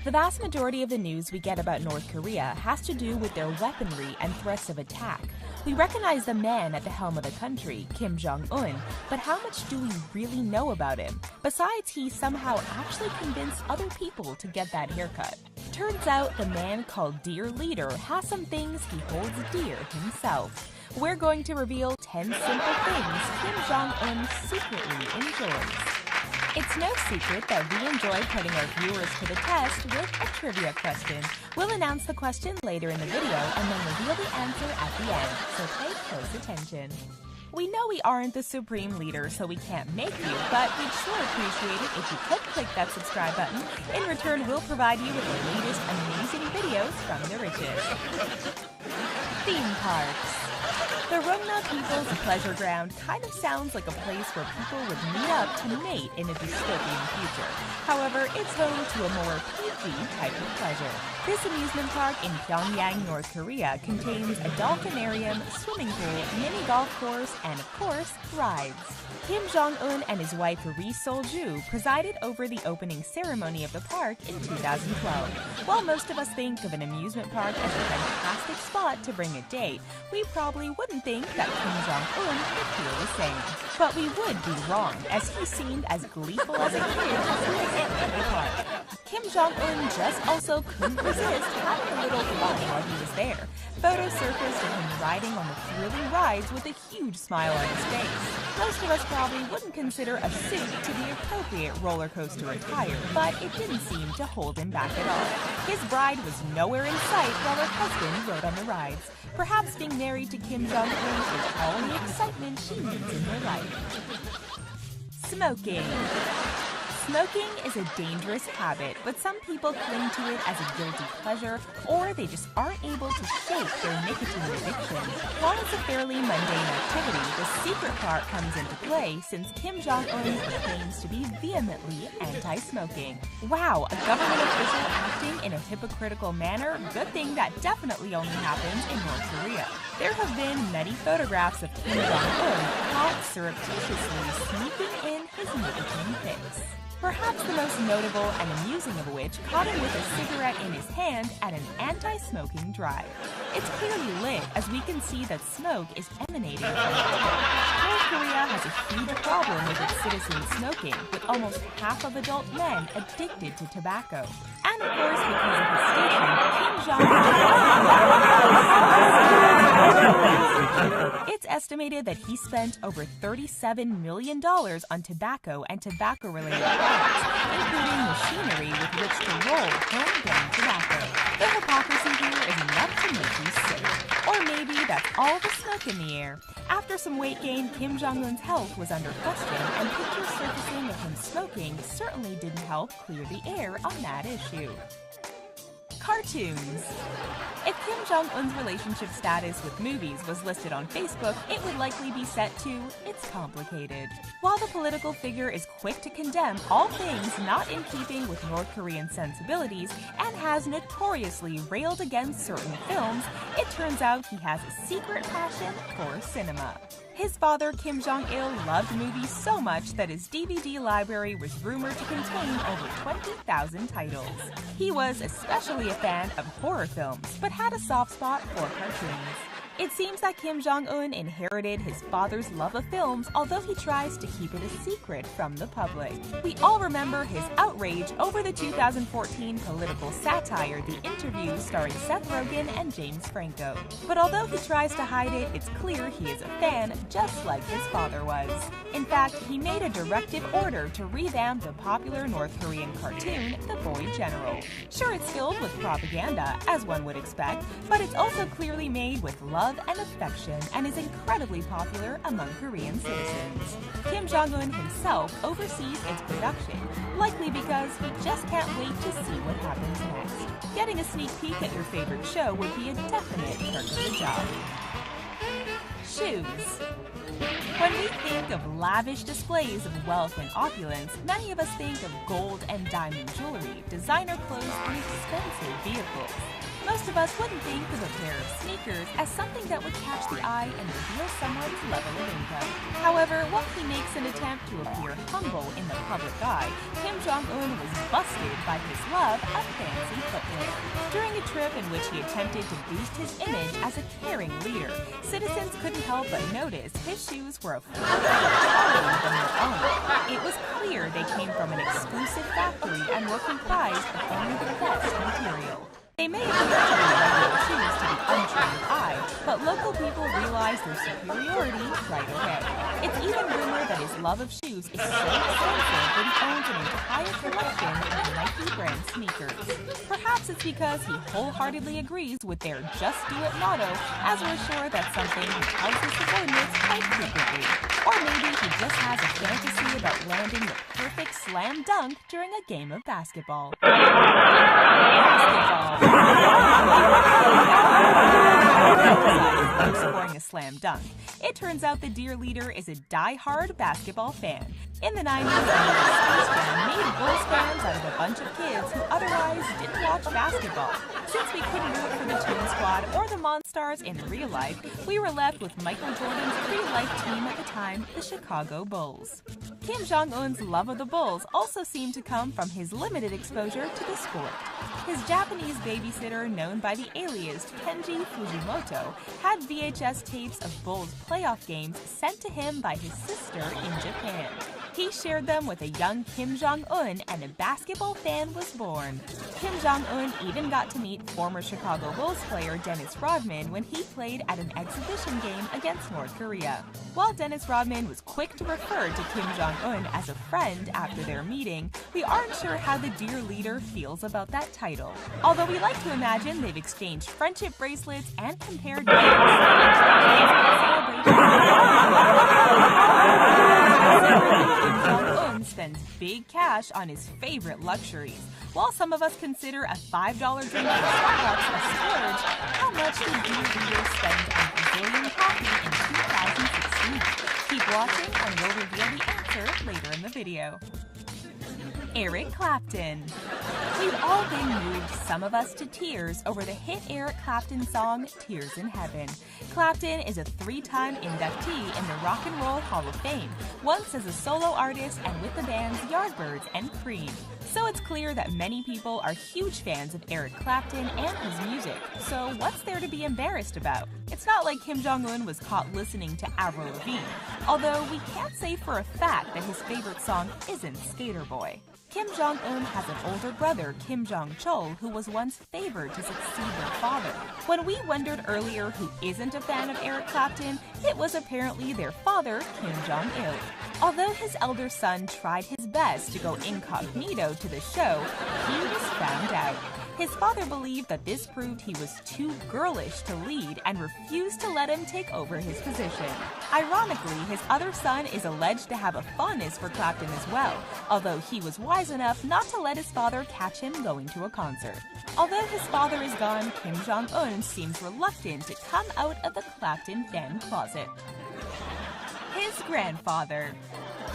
The vast majority of the news we get about North Korea has to do with their weaponry and threats of attack. We recognize the man at the helm of the country, Kim Jong-un, but how much do we really know about him? Besides, he somehow actually convinced other people to get that haircut. Turns out the man called Dear Leader has some things he holds dear himself. We're going to reveal 10 simple things Kim Jong-un secretly enjoys. It's no secret that we enjoy putting our viewers to the test with a trivia question. We'll announce the question later in the video and then reveal the answer at the end, so pay close attention. We know we aren't the supreme leader, so we can't make you, but we'd sure appreciate it if you could click that subscribe button. In return, we'll provide you with the latest amazing videos from the richest. Theme parks. The Rungna People's Pleasure Ground kind of sounds like a place where people would meet up to mate in a dystopian future. However, it's home to a more PG type of pleasure. This amusement park in Pyongyang, North Korea contains a dolphinarium, swimming pool, mini golf course, and of course, rides. Kim Jong-un and his wife Ri Sol-ju presided over the opening ceremony of the park in 2012. While most of us think of an amusement park as a fantastic spot to bring a date, we probably wouldn't think that Kim Jong-un would feel the same. But we would be wrong, as he seemed as gleeful as a kid as he was in the park. Kim Jong-un just also couldn't resist having a little fun while he was there. Photos surfaced of him riding on the thrilling rides with a huge smile on his face. Most of us probably wouldn't consider a suit to be appropriate roller coaster attire, but it didn't seem to hold him back at all. His bride was nowhere in sight while her husband rode on the rides. Perhaps being married to Kim Jong-un is all the excitement she needs in her life. Smoking. Smoking is a dangerous habit, but some people cling to it as a guilty pleasure, or they just aren't able to shake their nicotine addiction. While it's a fairly mundane activity, the secret part comes into play since Kim Jong-un claims to be vehemently anti-smoking. Wow, a government official acting in a hypocritical manner? Good thing that definitely only happens in North Korea. There have been many photographs of Kim Jong-un caught surreptitiously sneaking in his nicotine fix. Perhaps the most notable and amusing of which caught him with a cigarette in his hand at an anti-smoking drive. It's clearly lit, as we can see that smoke is emanating from it. North Korea has a huge problem with its citizens smoking, with almost half of adult men addicted to tobacco. And of course, because of his station, Kim Jong-un. It's estimated that he spent over $37 million on tobacco and tobacco-related products, including machinery with which to roll homegrown tobacco. The hypocrisy here is enough to make you sick. Or maybe that's all the smoke in the air. After some weight gain, Kim Jong-un's health was under question, and pictures surfacing of him smoking certainly didn't help clear the air on that issue. Cartoons. If Kim Jong-un's relationship status with movies was listed on Facebook, it would likely be set to "It's complicated." While the political figure is quick to condemn all things not in keeping with North Korean sensibilities and has notoriously railed against certain films, it turns out he has a secret passion for cinema. His father, Kim Jong-il, loved movies so much that his DVD library was rumored to contain over 20,000 titles. He was especially a fan of horror films, but had a soft spot for cartoons. It seems that Kim Jong-un inherited his father's love of films, although he tries to keep it a secret from the public. We all remember his outrage over the 2014 political satire The Interview starring Seth Rogen and James Franco. But although he tries to hide it, it's clear he is a fan, just like his father was. In fact, he made a directive order to revamp the popular North Korean cartoon, The Boy General. Sure, it's filled with propaganda, as one would expect, but it's also clearly made with love and affection and is incredibly popular among Korean citizens. Kim Jong-un himself oversees its production, likely because he just can't wait to see what happens next. Getting a sneak peek at your favorite show would be a definite perk of the job. Shoes. When we think of lavish displays of wealth and opulence, many of us think of gold and diamond jewelry, designer clothes, and expensive vehicles. Most of us wouldn't think of a pair of sneakers as something that would catch the eye and reveal someone's level of income. However, while he makes an attempt to appear humble in the public eye, Kim Jong-un was busted by his love of fancy footwear. During a trip in which he attempted to boost his image as a caring leader, citizens couldn't help but notice his shoes were a foot taller than their own. It was clear they came from an exclusive factory and were comprised of only the best material. They may appear to be regular shoes to the untrained eye, but local people realize their superiority right away. It's even rumored that his love of shoes is so extensive that he owns an entire collection of Nike brand sneakers. Perhaps it's because he wholeheartedly agrees with their "just do it" motto, as we're sure that's something he tells his subordinates quite frequently. Or maybe he just has a fantasy about landing the perfect slam dunk during a game of basketball. Scoring a slam dunk. It turns out the dear leader is a die-hard basketball fan. In the 90s, Space Jam made Bulls fans out of a bunch of kids who otherwise didn't watch basketball. Since we couldn't root for the Toon Squad or the Monstars in real life, we were left with Michael Jordan's real-life team at the time, the Chicago Bulls. Kim Jong-un's love of the Bulls also seemed to come from his limited exposure to the sport. His Japanese babysitter, known by the alias Kenji Fujimoto, had VHS tapes of Bulls playoff games sent to him by his sister in Japan. He shared them with a young Kim Jong-un, and a basketball fan was born. Kim Jong-un even got to meet former Chicago Bulls player Dennis Rodman when he played at an exhibition game against North Korea. While Dennis Rodman was quick to refer to Kim Jong-un as a friend after their meeting, we aren't sure how the dear leader feels about that title. Although we like to imagine they've exchanged friendship bracelets and compared notes Kim Jong-un spends big cash on his favorite luxuries. While some of us consider a $5 drink at Starbucks a splurge, how much did dear leader spend on Brazilian coffee in 2016? Keep watching and we'll reveal the answer later in the video. Eric Clapton. We've all been moved, some of us to tears, over the hit Eric Clapton song, Tears in Heaven. Clapton is a 3-time inductee in the Rock and Roll Hall of Fame, once as a solo artist and with the bands Yardbirds and Cream. So it's clear that many people are huge fans of Eric Clapton and his music, so what's there to be embarrassed about? It's not like Kim Jong-un was caught listening to Avril Lavigne, although we can't say for a fact that his favorite song isn't Skater Boy. Kim Jong-un has an older brother, Kim Jong-chol, who was once favored to succeed their father. When we wondered earlier who isn't a fan of Eric Clapton, it was apparently their father, Kim Jong-il. Although his elder son tried his best to go incognito to the show, he was found out. His father believed that this proved he was too girlish to lead and refused to let him take over his position. Ironically, his other son is alleged to have a fondness for Clapton as well, although he was wise enough not to let his father catch him going to a concert. Although his father is gone, Kim Jong-un seems reluctant to come out of the Clapton fan closet. His grandfather.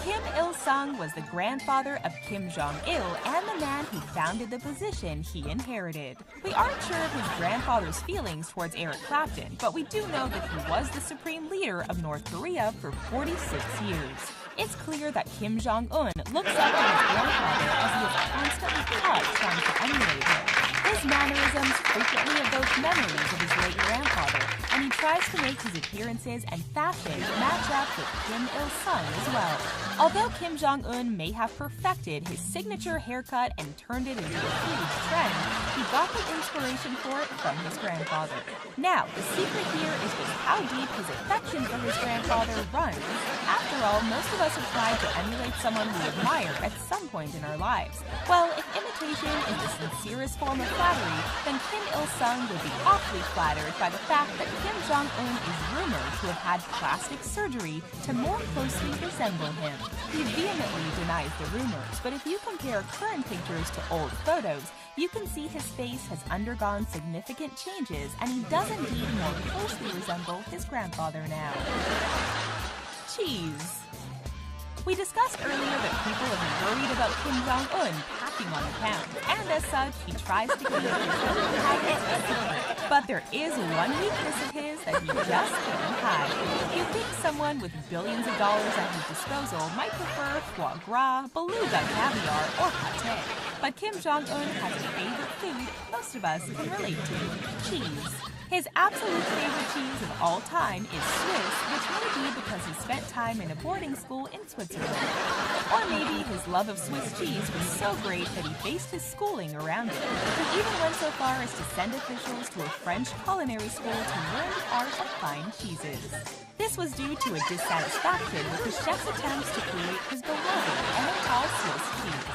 Kim Il-sung was the grandfather of Kim Jong-il and the man who founded the position he inherited. We aren't sure of his grandfather's feelings towards Eric Clapton, but we do know that he was the supreme leader of North Korea for 46 years. It's clear that Kim Jong-un looks up to his grandfather as he is constantly caught trying to emulate him. His mannerisms frequently evoke memories of his late grandfather, and he tries to make his appearances and fashion match up with Kim Il-sung as well. Although Kim Jong-un may have perfected his signature haircut and turned it into a huge trend, he got the inspiration for it from his grandfather. Now, the secret here is just how deep his affection for his grandfather runs. After all, most of us have tried to emulate someone we admire at some point in our lives. Well, if imitation is the sincerest form of flattery, then Kim Il-sung would be awfully flattered by the fact that Kim Jong-un is rumored to have had plastic surgery to more closely resemble him. He vehemently denies the rumors, but if you compare current pictures to old photos, you can see his face has undergone significant changes and he does indeed more closely resemble his grandfather now. Cheese. We discussed earlier that people have been worried about Kim Jong-un packing on the pound, and as such, he tries to keep his good habits a secret. But there is one weakness of his that he just couldn't hide. You'd think someone with billions of dollars at his disposal might prefer foie gras, beluga caviar, or pate. But Kim Jong-un has a favorite food most of us can relate to: cheese. His absolute favorite cheese of all time is Swiss, which may be because he spent time in a boarding school in Switzerland. Or maybe his love of Swiss cheese was so great that he based his schooling around it. He even went so far as to send officials to a French culinary school to learn the art of fine cheeses. This was due to a dissatisfaction with the chef's attempts to create his beloved Emmental Swiss cheese.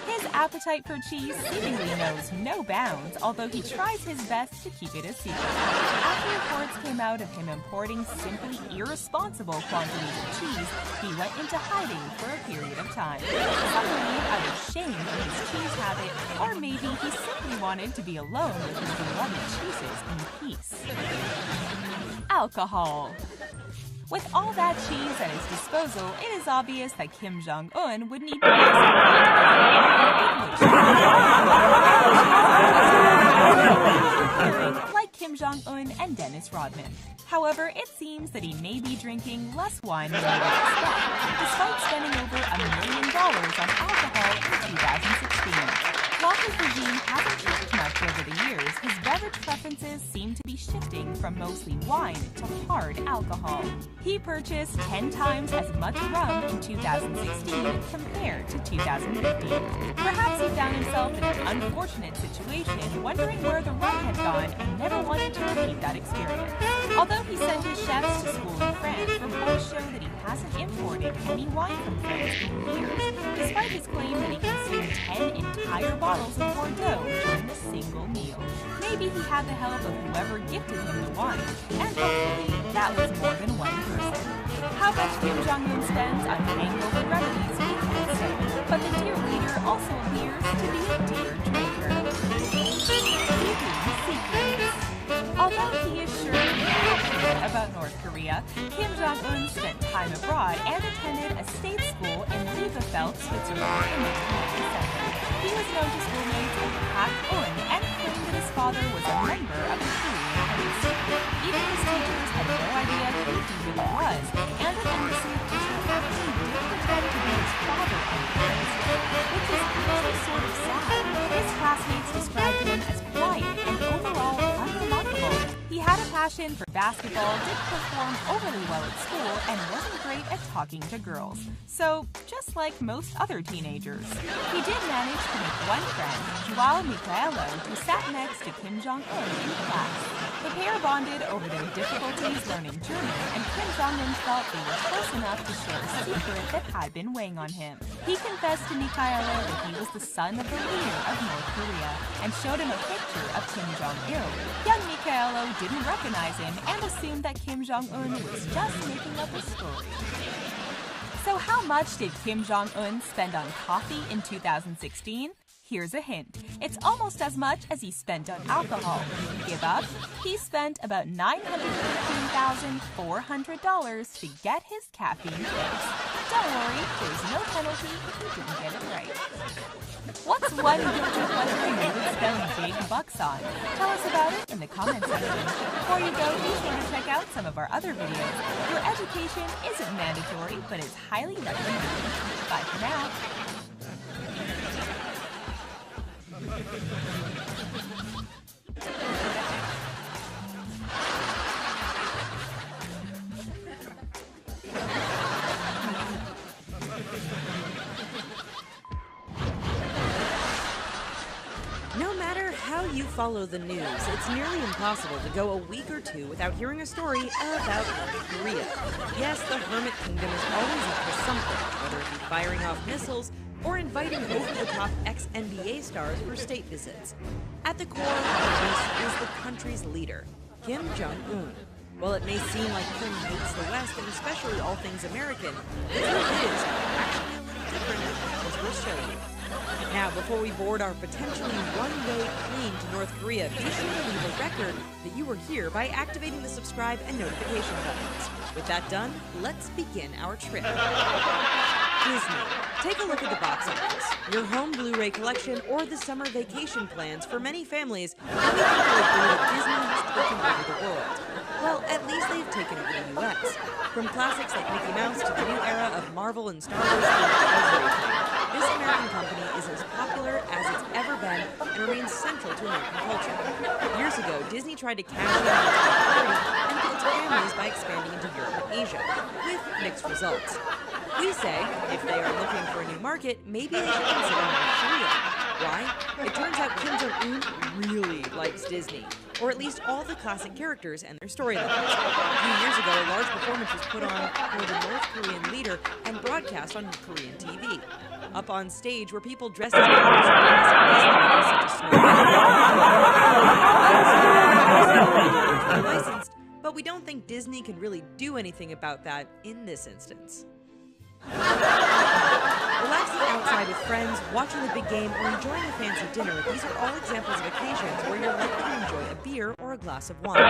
His appetite for cheese seemingly knows no bounds, although he tries his best to keep it a secret. After reports came out of him importing simply irresponsible quantities of cheese, he went into hiding for a period of time. Some believe out of shame for his cheese habit, or maybe he simply wanted to be alone with his beloved cheeses in peace. Alcohol. With all that cheese at his disposal, it is obvious that Kim Jong-un would need to buy some like Kim Jong-un and Dennis Rodman. However, it seems that he may be drinking less wine than we would expect, despite spending over $1 million on alcohol in 2016. While his regime hasn't changed much over the years, his beverage preferences seem to be shifting from mostly wine to hard alcohol. He purchased 10 times as much rum in 2016 compared to 2015. Perhaps he found himself in an unfortunate situation, wondering where the rum had gone and never wanted to repeat that experience. Although he sent his chefs to school in France, reports show that he hasn't imported any wine from France in years, despite his claim that he consumed 10 entire bottles of Bordeaux during a single meal. Maybe he had the help of whoever gifted him the wine, and hopefully that was more than one person. How much Kim Jong-un spends on hangover remedies we can't say, but the dear leader also appears to be a dear drinker. Although he is sure passionate about North Korea, Kim Jong-un spent time abroad and attended a state school in Bielefeld, Switzerland in 1997. He was known to schoolmates as Pak Un and claimed that his father was a member of the Korean embassy. Even his teachers had no idea who he really was, and an embassy official actually did pretend to be his father on the which is actually sort of sad. His classmates described him as quiet and overall unremarkable. He had a passion for basketball, didn't perform overly well at school, and wasn't great at talking to girls. So, just like most other teenagers. He did manage to make one friend, Joao Michaelo, who sat next to Kim Jong-un in class. The pair bonded over their difficulties learning German, and Kim Jong-un felt they were close enough to share a secret that had been weighing on him. He confessed to Michaelo that he was the son of the leader of North Korea, and showed him a picture of Kim Jong-il. Young Michaelo didn't recognize him and assumed that Kim Jong-un was just making up a story. So how much did Kim Jong-un spend on coffee in 2016? Here's a hint. It's almost as much as he spent on alcohol. Give up? He spent about $915,400 to get his caffeine fix. Don't worry, there's no penalty if you didn't get it right. What's one guilty pleasure you would spend big bucks on? Tell us about it in the comment section. Before you go, be sure to check out some of our other videos. Your education isn't mandatory, but is highly recommended. Bye for now. No matter how you follow the news, it's nearly impossible to go a week or two without hearing a story about North Korea. Yes, the Hermit Kingdom is always up to something, whether it be firing off missiles or inviting over-the-top ex-NBA stars for state visits. At the core of this is the country's leader, Kim Jong-un. While it may seem like Kim hates the West and especially all things American, the truth is actually a little different, as we'll show you. Now, before we board our potentially one-way plane to North Korea, be sure to leave a record that you were here by activating the subscribe and notification buttons. With that done, let's begin our trip. Disney. Take a look at the box office. Your home Blu-ray collection or the summer vacation plans for many families, and we think you'll agree that Disney has taken over the world. Well, at least they've taken over the U.S. From classics like Mickey Mouse to the new era of Marvel and Star Wars and everything, this American company is as popular as it's ever been and remains central to American culture. Years ago, Disney tried to cash in on its popularity and build families by expanding into Europe and Asia, with mixed results. We say, if they are looking for a new market, maybe they should consider North Korea. Why? It turns out Kim Jong-un really likes Disney, or at least all the classic characters and their storylines. A few years ago, a large performance was put on for the North Korean leader and broadcast on Korean TV. Up on stage were people dressed as characters from Disney movies such as Snow White. Licensed, but we don't think Disney can really do anything about that in this instance. Relaxing outside with friends, watching the big game, or enjoying a fancy dinner, these are all examples of occasions where you're likely to enjoy a beer or a glass of wine.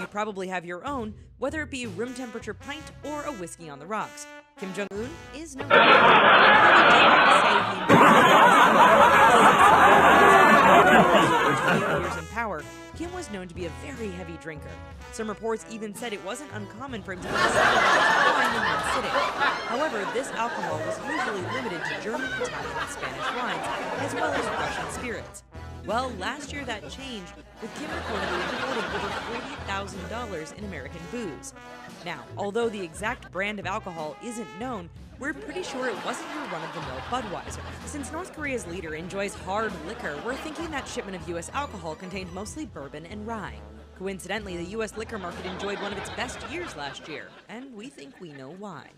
You probably have your own, whether it be room temperature pint or a whiskey on the rocks. Kim Jong-un is no different. Years in power, Kim was known to be a very heavy drinker. Some reports even said it wasn't uncommon for him to drink several bottles of wine in one sitting. However, this alcohol was usually limited to German, Italian, and Spanish wines, as well as Russian spirits. Well, last year that changed, with Kim reportedly importing over $40,000 in American booze. Now, although the exact brand of alcohol isn't known, we're pretty sure it wasn't your run-of-the-mill Budweiser. Since North Korea's leader enjoys hard liquor, we're thinking that shipment of U.S. alcohol contained mostly bourbon and rye. Coincidentally, the U.S. liquor market enjoyed one of its best years last year, and we think we know why.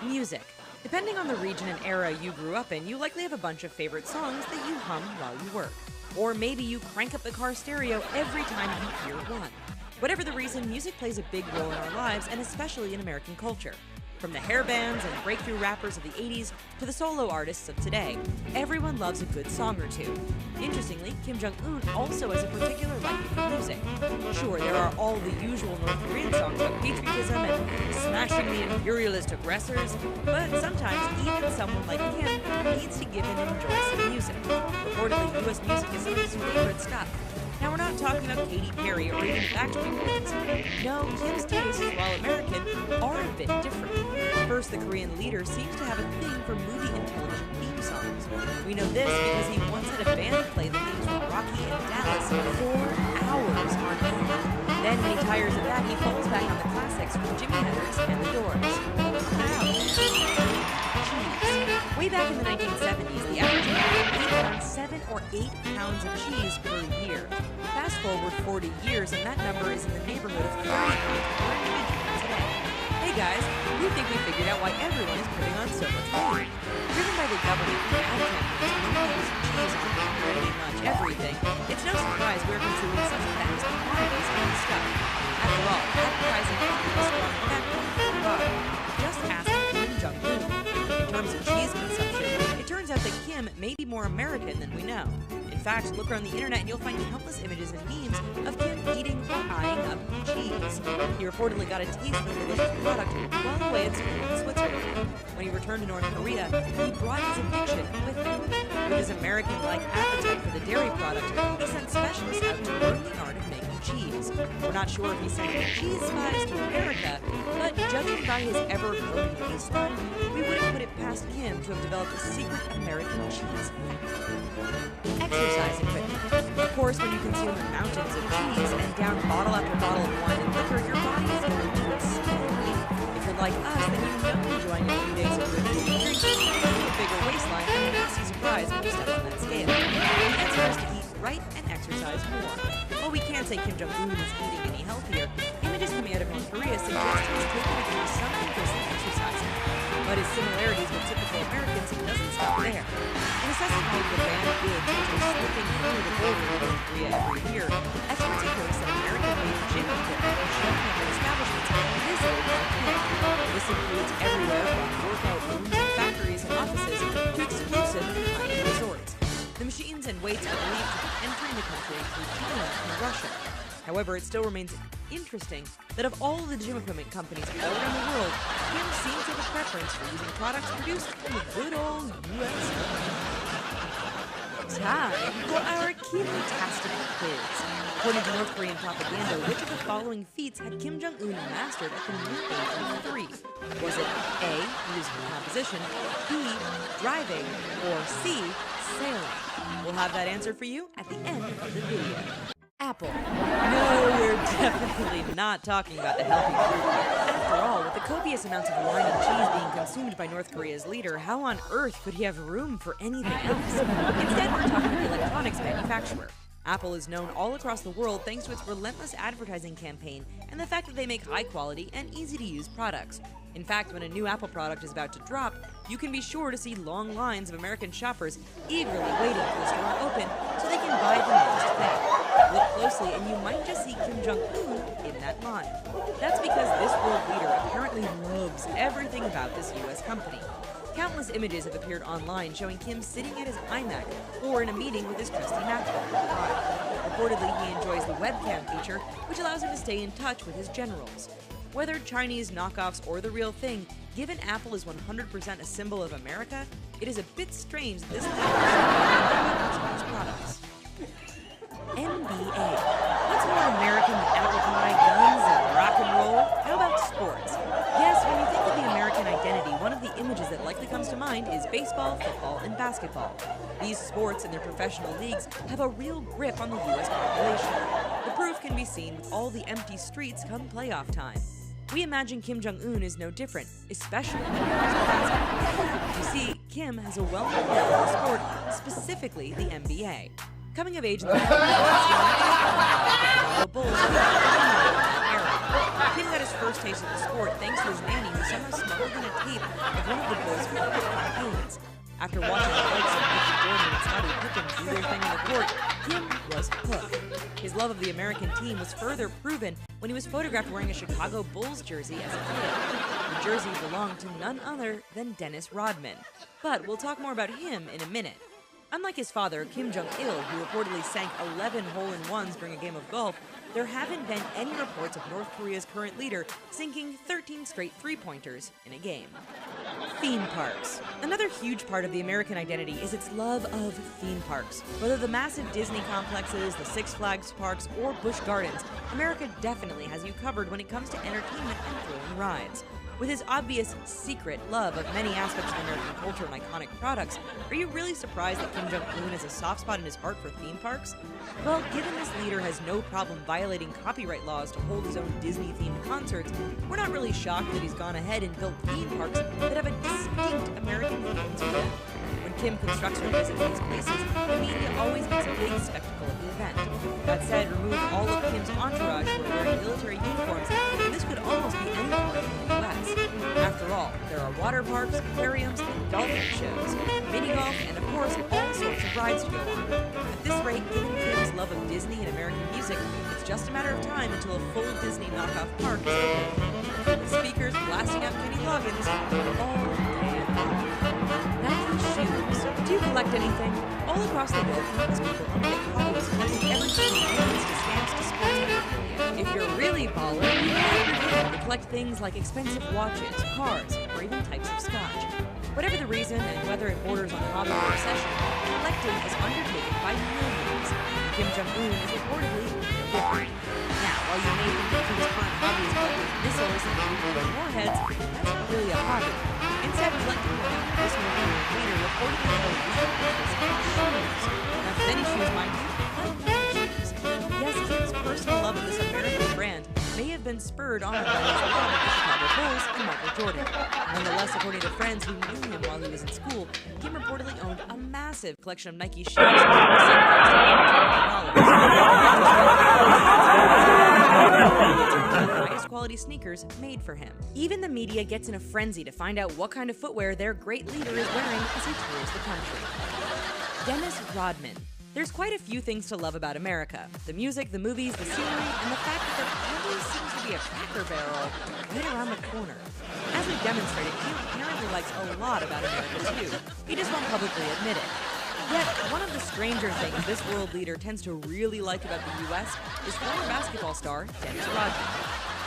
Music. Depending on the region and era you grew up in, you likely have a bunch of favorite songs that you hum while you work. Or maybe you crank up the car stereo every time you hear one. Whatever the reason, music plays a big role in our lives, and especially in American culture. From the hair bands and breakthrough rappers of the 80s to the solo artists of today, everyone loves a good song or two. Interestingly, Kim Jong-un also has a particular liking for music. Sure, there are all the usual North Korean songs about patriotism and smashing the imperialist aggressors, but sometimes even someone like Kim needs to give in and enjoy some music. Reportedly, US music is some of his favorite stuff. Now, we're not talking about Katy Perry or even Backstreet Boys. No, Kim's tastes, while American, are a bit different. First, the Korean leader seems to have a thing for movie and television theme songs. We know this because he once had a band play the themes from Rocky and Dallas for 4 hours on end. Then, when he tires of that, he falls back on the classics from Jimi Hendrix and the Doors. Way back in the 1970s, the average American ate around 7 or 8 pounds of cheese per year. Fast forward 40 years, and that number is in the neighborhood of 30 pounds per individual today. Hey guys, we think we figured out why everyone is putting on so much weight. Driven by the government and ad campaigns to use cheese on pretty much everything, it's no surprise we're consuming such vast quantities of this stuff. After all, advertising can have a strong effect on the body. Just ask Kim Jong-un. In terms of cheese consumption, it turns out that Kim may be more American than we know. In fact, look around the internet and you'll find countless images and memes of Kim eating or eyeing up cheese. He reportedly got a taste of the delicious product while away at school in Switzerland. When he returned to North Korea, he brought his addiction with him. With his American-like appetite for the dairy product, he sent specialists out to learn the art of making cheese. We're not sure if he sent any cheese spies to America, but judging by his ever-growing waistline, we wouldn't put it past Kim to have developed a secret American cheese factory. Exercise equipment. Of course, when you consume mountains of cheese and down bottle after bottle of wine and liquor, your body is going to explode. If you're like us, then you know enjoying a few days of good food and drink gives you a bigger waistline, and you'll see surprise when you step on that scale. The answer is to eat right and exercise more. While we can't say Kim Jong-un is eating any healthier, images coming out of North Korea suggest he's taken to do some interest in exercising. But his similarities with typical Americans doesn't stop there. In assessing how the banned goods which are slipping through the border of North Korea every year, experts have noticed that American-made gym equipment is showing up in establishments visited by Kim. This includes everywhere from workout rooms and factories and offices to exclusive and high-end resorts. The machines and weights are believed to be entering the country through China and Russia. However, it still remains interesting that of all the gym equipment companies all around the world, Kim seems to have a preference for using products produced in the good old US. Time for our Kim-tastic quiz. According to North Korean propaganda, which of the following feats had Kim Jong-un mastered at the mere age of 3? Was it A, musical composition, B, driving, or C, sailing? We'll have that answer for you at the end of the video. Apple. No, we're definitely not talking about the healthy fruit here. After all, with the copious amounts of wine and cheese being consumed by North Korea's leader, how on earth could he have room for anything else? Instead, we're talking about the electronics manufacturer. Apple is known all across the world thanks to its relentless advertising campaign and the fact that they make high-quality and easy-to-use products. In fact, when a new Apple product is about to drop, you can be sure to see long lines of American shoppers eagerly waiting for the store to open so they can buy the newest thing. Look closely and you might just see Kim Jong-un in that line. That's because this world leader apparently loves everything about this US company. Countless images have appeared online showing Kim sitting at his iMac or in a meeting with his trusty MacBook. Reportedly, he enjoys the webcam feature, which allows him to stay in touch with his generals. Whether Chinese knockoffs or the real thing, given Apple is 100% a symbol of America, it is a bit strange that this leader is products. NBA. What's more American than apple pie, guns, and rock and roll? How about sports? Yes, when you think of the American identity, one of the images that likely comes to mind is baseball, football, and basketball. These sports and their professional leagues have a real grip on the U.S. population. The proof can be seen with all the empty streets come playoff time. We imagine Kim Jong-un is no different, especially when it comes to basketball. You see, Kim has a well-known love for the sport, specifically the NBA. Coming of age in the Chicago Bulls era. Kim got his first taste of the sport thanks to his nanny who somehow smuggled in a tape of one of the Bulls' favorite campaigns. After watching the likes of Michael Jordan and Scottie Pippen do their thing on the court, Kim was hooked. His love of the American team was further proven when he was photographed wearing a Chicago Bulls jersey as a kid. The jersey belonged to none other than Dennis Rodman. But we'll talk more about him in a minute. Unlike his father, Kim Jong-il, who reportedly sank 11 hole-in-ones during a game of golf, there haven't been any reports of North Korea's current leader sinking 13 straight three-pointers in a game. Theme parks. Another huge part of the American identity is its love of theme parks. Whether the massive Disney complexes, the Six Flags parks, or Busch Gardens, America definitely has you covered when it comes to entertainment and thrilling rides. With his obvious secret love of many aspects of American culture and iconic products, are you really surprised that Kim Jong-un has a soft spot in his heart for theme parks? Well, given this leader has no problem violating copyright laws to hold his own Disney-themed concerts, we're not really shocked that he's gone ahead and built theme parks that have a distinct American feel to them. When Kim constructs or visits these places, the media always makes a big spectacle of the event. That said, remove all of Kim's entourage who are wearing military uniforms, and this could almost be any part of the U.S. After all, there are water parks, aquariums, and dolphin shows, mini-golf, and of course, all sorts of rides to go on. At this rate, given Kim's love of Disney and American music, it's just a matter of time until a full Disney knockoff park is open. With speakers blasting out Kenny Loggins all day long. Shoes. Do you collect anything? All across the world, countless people own get clothes, collecting everything from movies to stamps to sports memorabilia. If you're really baller, you can collect things like expensive watches, cars, or even types of scotch. Whatever the reason, and whether it borders on hobby or obsession, collecting is undertaken by millions. Kim Jong-un is reportedly different. Now, while you may think that Kim's current hobby is collecting missiles and nuclear warheads, that's not really a hobby. Instead, collecting them, this movie leader reportedly had a weakness in shoes. Now, many shoes, mind you, like shoes. Yes, Kim's personal love of this American brand may have been spurred on by his love of the Chicago Bulls and Michael Jordan. Nonetheless, according to friends who knew him while he was in school, Kim reportedly owned a massive collection of Nike shoes, highest quality sneakers made for him. Even the media gets in a frenzy to find out what kind of footwear their great leader is wearing as he tours the country. Dennis Rodman. There's quite a few things to love about America. The music, the movies, the scenery, and the fact that there always seems to be a Cracker Barrel right around the corner. As we've demonstrated, he apparently likes a lot about America too. He just won't publicly admit it. Yet, one of the stranger things this world leader tends to really like about the U.S. is former basketball star Dennis Rodman.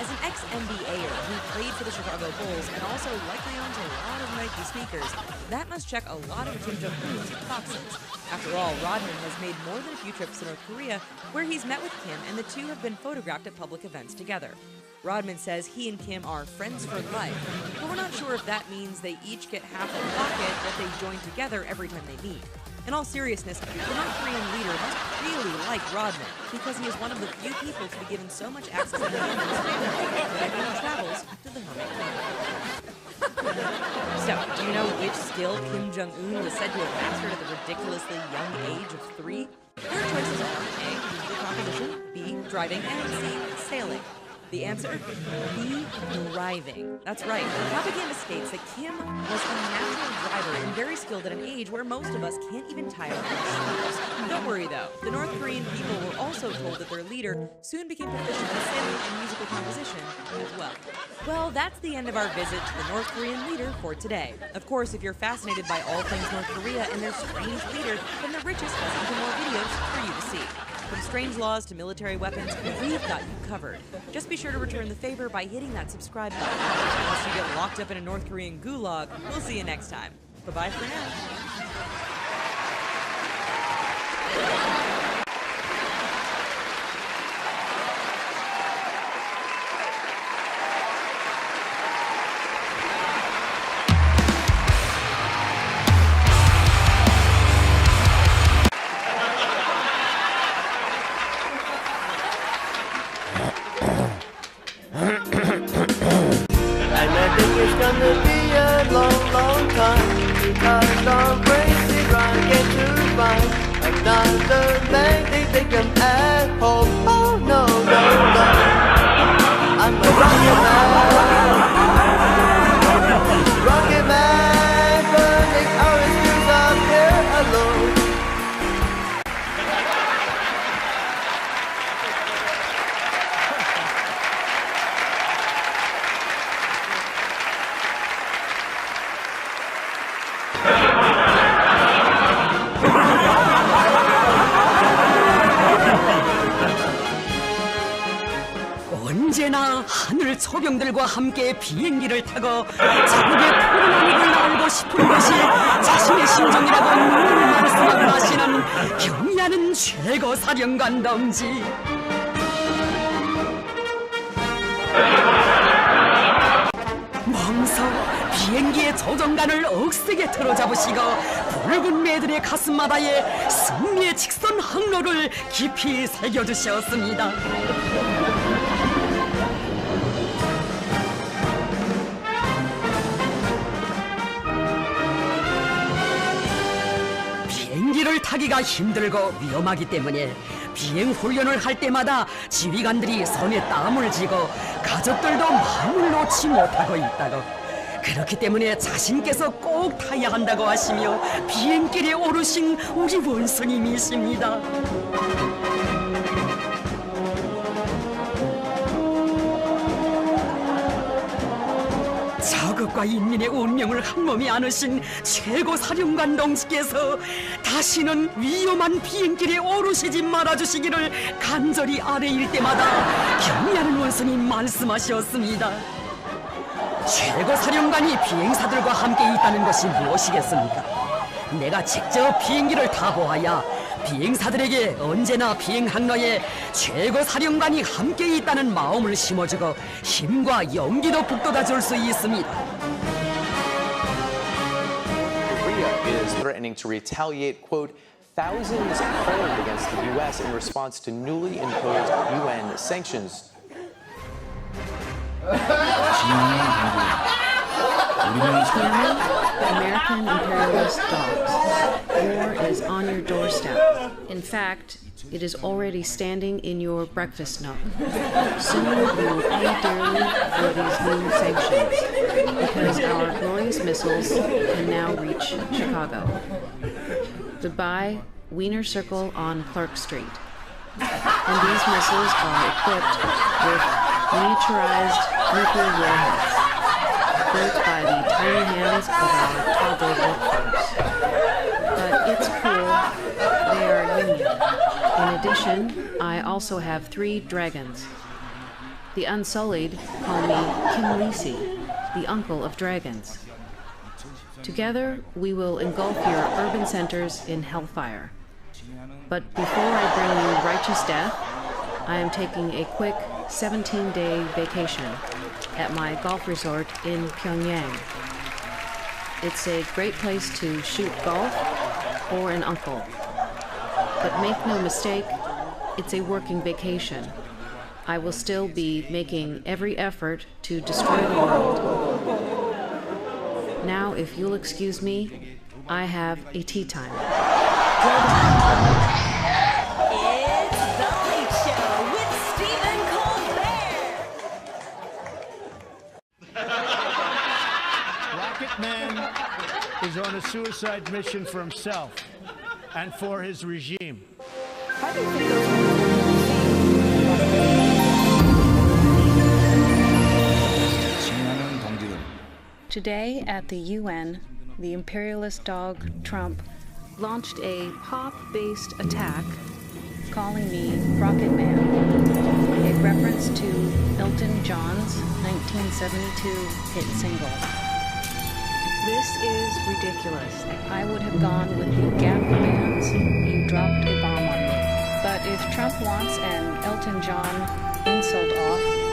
As an ex-NBAer who played for the Chicago Bulls and also likely owns a lot of Nike sneakers, that must check a lot of Kim Jong-un's boxes. After all, Rodman has made more than a few trips to North Korea, where he's met with Kim and the two have been photographed at public events together. Rodman says he and Kim are friends for life, but we're not sure if that means they each get half a pocket that they join together every time they meet. In all seriousness, the North Korean leader must really like Rodman because he is one of the few people to be given so much access to the his family that everyone travels to the Hermit Kingdom. So, do you know which skill Kim Jong-un was said to have mastered at the ridiculously young age of 3? Your choices are A, musical composition, B, driving, and C, sailing. The answer? B, driving. That's right. Propaganda states that Kim was a natural driver and very skilled at an age where most of us can't even tie our shoes. Don't worry though, the North Korean people were also told that their leader soon became proficient in sailing and musical composition as well. Well, that's the end of our visit to the North Korean leader for today. Of course, if you're fascinated by all things North Korea and their strange leader, then the richest has even more videos for you to see. From strange laws to military weapons, we've got you covered. Just be sure to return the favor by hitting that subscribe button. Unless you get locked up in a North Korean gulag, we'll see you next time. Bye-bye for now. It's gonna be a long, long time because our crazy run get too fine. Another thing they think I'm at home. Oh no, no, no. I'm a rocket man, burning our shoes up here alone. 언제나 하늘 소병들과 함께 비행기를 타고 자국의 푸른 하늘을 날고 싶은 것이 자신의 심정이라고 눈을 말씀하고 하시는 경의하는 최고 사령관 동지. 멍서 비행기의 조종관을 억세게 틀어잡으시고 붉은 매들의 가슴마다에 승리의 직선 항로를 깊이 새겨주셨습니다. 비행기를 타기가 힘들고 위험하기 때문에 비행 훈련을 할 때마다 지휘관들이 손에 땀을 쥐고 가족들도 마음을 놓지 못하고 있다고. 그렇기 때문에 자신께서 꼭 타야 한다고 하시며 비행길에 오르신 우리 원수님이십니다. 자국과 인민의 운명을 한몸에 안으신 최고 사령관 동지께서 다시는 위험한 비행길에 오르시지 말아주시기를 간절히 아뢰일 때마다 경의하는 원수님 말씀하셨습니다. 최고 사령관이 비행사들과 함께 있다는 것이 무엇이겠습니까? 내가 직접 비행기를 타보아야 비행사들에게 언제나 비행 항로에 최고 사령관이 함께 있다는 마음을 심어주고 힘과 용기도 북돋아 줄 수 있습니다. Korea is threatening to retaliate, quote, thousands called against the U.S. in response to newly imposed UN sanctions. American imperialist dogs. War is on your doorstep. In fact, it is already standing in your breakfast nook. Soon we will pay dearly for these new sanctions, because our glorious missiles can now reach Chicago. Goodbye, Wiener Circle on Clark Street. And these missiles are equipped with miniaturized nuclear warheads, built by the tiny hands of our toddler workforce. But It's cool. They are union. In addition, I also have 3 dragons. The Unsullied call me King Lisi, the uncle of dragons. Together, we will engulf your urban centers in hellfire. But before I bring you righteous death, I am taking a quick 17-day vacation at my golf resort in Pyongyang. It's a great place to shoot golf or an uncle. But make no mistake, it's a working vacation. I will still be making every effort to destroy the world. Now, if you'll excuse me, I have a tea time. It's The Late Show with Stephen Colbert. Rocket Man is on a suicide mission for himself and for his regime. Today at the UN, the imperialist dog Trump launched a pop-based attack calling me Rocket Man, a reference to Elton John's 1972 hit single. This is ridiculous. I would have gone with the Gap Band's You Dropped a Bomb on Me. But if Trump wants an Elton John insult off,